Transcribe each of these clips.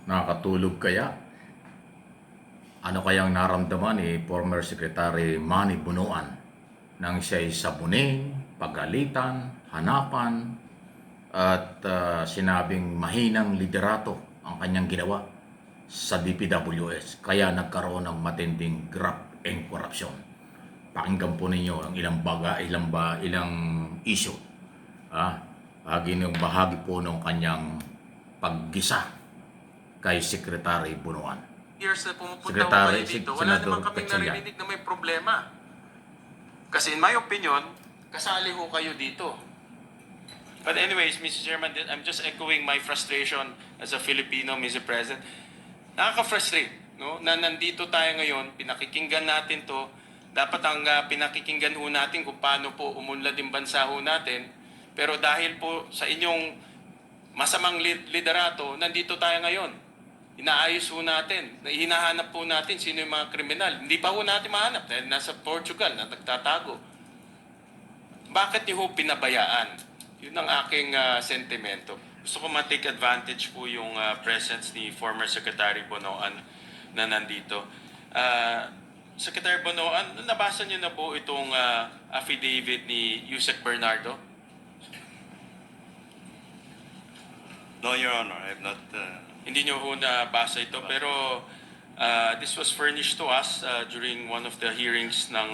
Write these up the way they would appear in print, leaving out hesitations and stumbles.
Nakakatulog kaya? Ano kayang naramdaman ni former Secretary Manny Bunuan nang siya'y sabunin, pagalitan, hanapan at sinabing mahinang liderato ang kanyang ginawa sa DPWS kaya nagkaroon ng matinding graft and corruption. Pakinggan po ninyo ang ilang issue. Ah, bahagi po ng kanyang paggisa kay Secretary Bunuan. Years na pumupunta ko kayo dito, wala Senador naman kaming Gatchalian. narinig na may problema. Kasi in my opinion, kasali ho kayo dito. But anyways, Mr. Chairman, I'm just echoing my frustration as a Filipino, Mr. President. Nakaka-frustrate, no? Na nandito tayo ngayon, pinakikinggan natin to. Dapat ang pinakikinggan ho natin kung paano po umunlad yung bansa ho natin. Pero dahil po sa inyong masamang liderato, nandito tayo ngayon. Inaayos ho natin, hinahanap po natin sino yung mga kriminal. Hindi pa ho natin mahanap dahil nasa Portugal na nagtatago. Bakit niyo ho pinabayaan? Yun ang aking sentimento. Gusto ko ma-take advantage po yung presence ni former Secretary Bonoan na nandito. Secretary Bonoan, nabasa niyo na po itong affidavit ni Yusek Bernardo? No, Your Honor, I have not. Hindi nyo ho nabasa ito, pero this was furnished to us during one of the hearings ng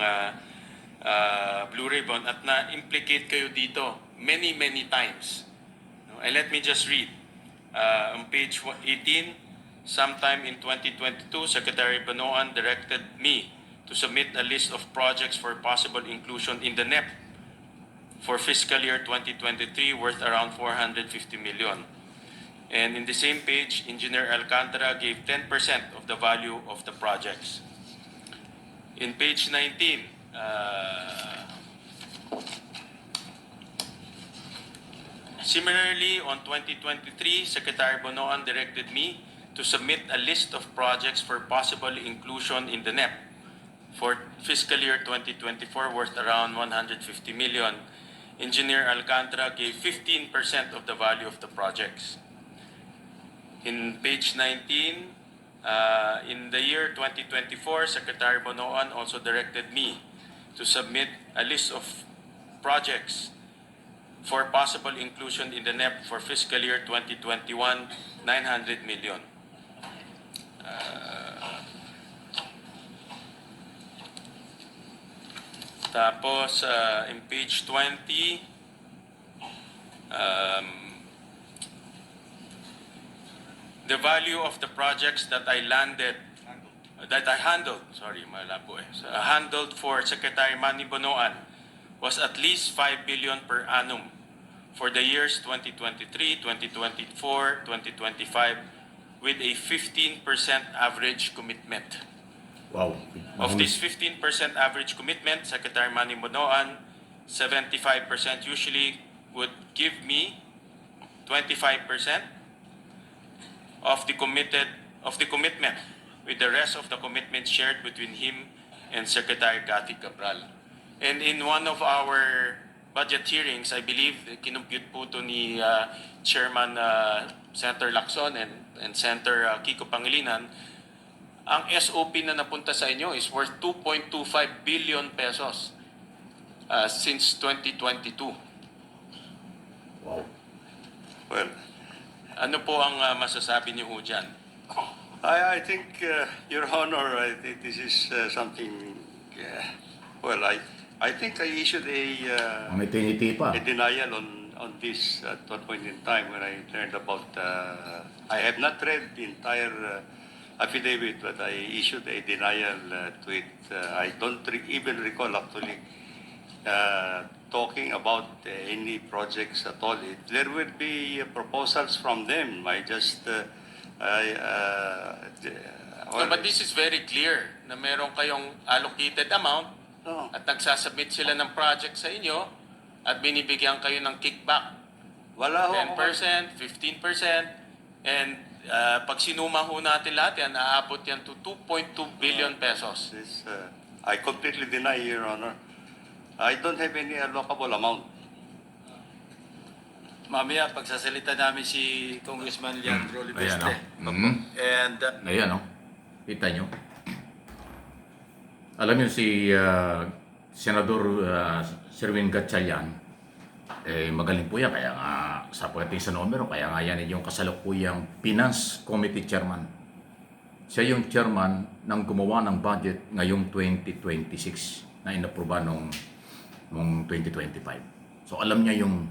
Blue Ribbon at na-implicate kayo dito many times. No? And let me just read. On page 18, sometime in 2022, Secretary Banoan directed me to submit a list of projects for possible inclusion in the NEP for fiscal year 2023 worth around 450 million. And in the same page, Engineer Alcantara gave 10% of the value of the projects. In page 19, similarly, on 2023, Secretary Bonoan directed me to submit a list of projects for possible inclusion in the NEP for fiscal year 2024 worth around 150 million. Engineer Alcantara gave 15% of the value of the projects. In page 19, in the year 2024, Secretary Bonoan also directed me to submit a list of projects for possible inclusion in the NEP for fiscal year 2021, 900 million. Tapos, in page 20, the value of the projects that I handled for Secretary Manny Bonoan was at least 5 billion per annum for the years 2023, 2024, 2025 with a 15% average commitment. Wow. Of this 15% average commitment, Secretary Manny Bonoan, 75% usually would give me 25% of the commitment, with the rest of the commitment shared between him and Secretary Cathy Cabral. And in one of our budget hearings, I believe, kinumpute po ito ni Chairman Senator Lacson and Senator Kiko Pangilinan, ang SOP na napunta sa inyo is worth 2.25 billion pesos since 2022. Wow. Well, Ano po ang masasabi niyo ho dyan? I think, Your Honor, I think this is something. Well, I think I issued Ang ngiti pa. a denial on this at one point in time when I learned about. I have not read the entire affidavit, but I issued a denial to it. I don't even recall actually talking about any projects at all. There will be proposals from them. I just No, but this is very clear na meron kayong allocated amount no. at nagsasubmit sila ng project sa inyo at binibigyan kayo ng kickback. Wala ho. 10%, 15%, and pag sinuma ho natin lahat yan, aabot yan to 2.2 billion pesos. This, I completely deny, Your Honor. I don't have any allocable amount. mamaya pagsasalita namin si Congressman Leandro Ayan, Libeste. oh. Mhm. And Ayan, oh. Kita nyo. Alam nyo si Senador Sherwin Gatchalian, magaling po yan. Kaya nga, sa pagdating sa numero, kaya nga yan yung kasalukuyang Finance Committee Chairman. Siya yung chairman ng gumawa ng budget ngayong 2026 na inaproba nung 2025. So alam niya yung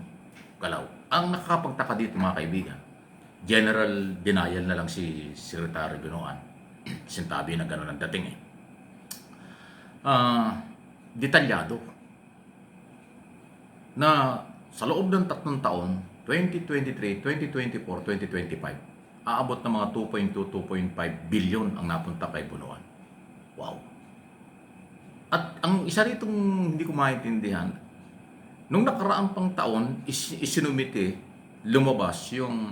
galaw. Ang nakakapagtaka dito mga kaibigan, general denial na lang si Secretary Binoan. Sintabi na gano'n ang dating eh. Detalyado na sa loob ng 3 taon, 2023, 2024, 2025, aabot ng mga 2.2, 2.5 billion ang napunta kay Bunuan. Wow! At ang isa ritong hindi ko maintindihan, nung nakaraang pang taon, isinumite, lumabas yung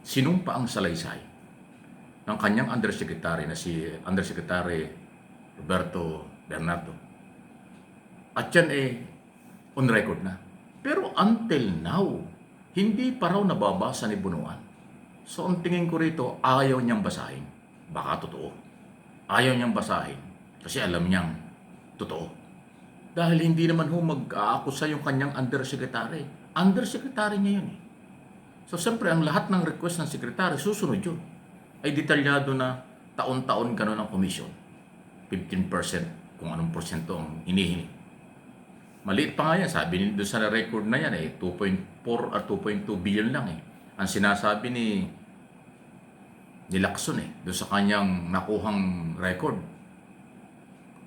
sinumpaang salaysay ng kanyang undersecretary na si Undersecretary Roberto Bernardo. At yan on record na. Pero until now, hindi pa raw nababasa ni Bunuan. So ang tingin ko rito, ayaw niyang basahin. Baka totoo. Ayaw niyang basahin kasi alam niyang totoo. Dahil hindi naman mag-aakusa yung kanyang undersecretary. Undersecretary niya yun eh. So siyempre, ang lahat ng request ng secretary, susunod yun. Ay detalyado na taon-taon gano'n ang komisyon. 15% kung anong porsyento ang hinihingi. Maliit pa nga yan. Sabi doon sa record na yan 2.4 at 2.2 billion lang eh. Ang sinasabi ni Lacson doon sa kanyang nakuhang record.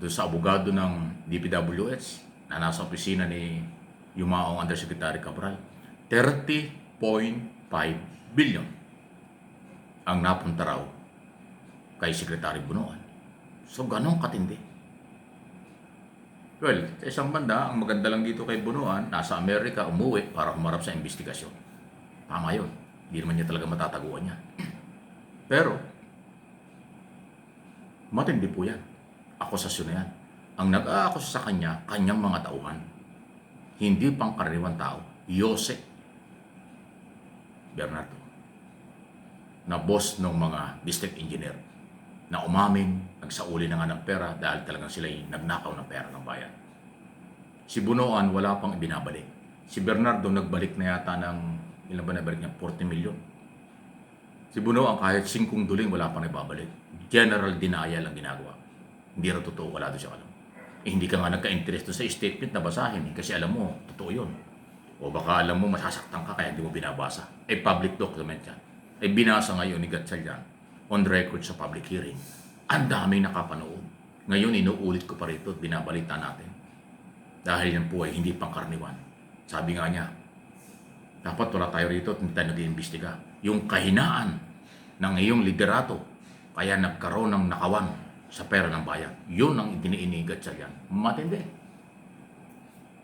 Doon sa abogado ng DPWH na nasa opisina ni Yumaong Undersecretary Cabral. 30.5 billion ang napunta raw kay Secretary Bunuan. So, ganong katindi. Well, sa isang banda, ang maganda lang dito kay Bunuan, nasa Amerika, umuwi para humarap sa investigasyon. Tama yun. Hindi naman niya talaga matataguan yan. Pero, matindi po yan. Akusasyon na yan. Ang nag-aakusa sa kanya, kanyang mga tauhan. Hindi pangkaraniwang tao. Jose Bernardo. Na boss ng mga district engineer. Na umamin, nagsauli na nga ng pera dahil talagang sila'y nagnakaw ng pera ng bayan. Si Bunuan, wala pang ibinabalik. Si Bernardo, nagbalik na yata ng, ilan ba nabalik niya? 40 million. Si Bunuan, kahit 5 duling, wala pang ibabalik. General denial ang ginagawa. Hindi rin totoo, wala doon siya alam. Hindi ka nga nagka-interest doon sa statement na basahin kasi alam mo, totoo yun. O baka alam mo, masasaktan ka kaya hindi mo binabasa. Public document yan. Binasa ngayon ni Gatchalian on record sa public hearing. Ang daming nakapanood. Ngayon, inuulit ko pa rito at binabalita natin. Dahil yan po ay hindi pangkaraniwan. Sabi nga niya, dapat wala tayo rito at hindi tayo nag-iimbestiga. Yung kahinaan ng iyong liderato, kaya nagkaroon ng nakawan sa pera ng bayan. Yun ang idiniinigat sa yan. Matindi.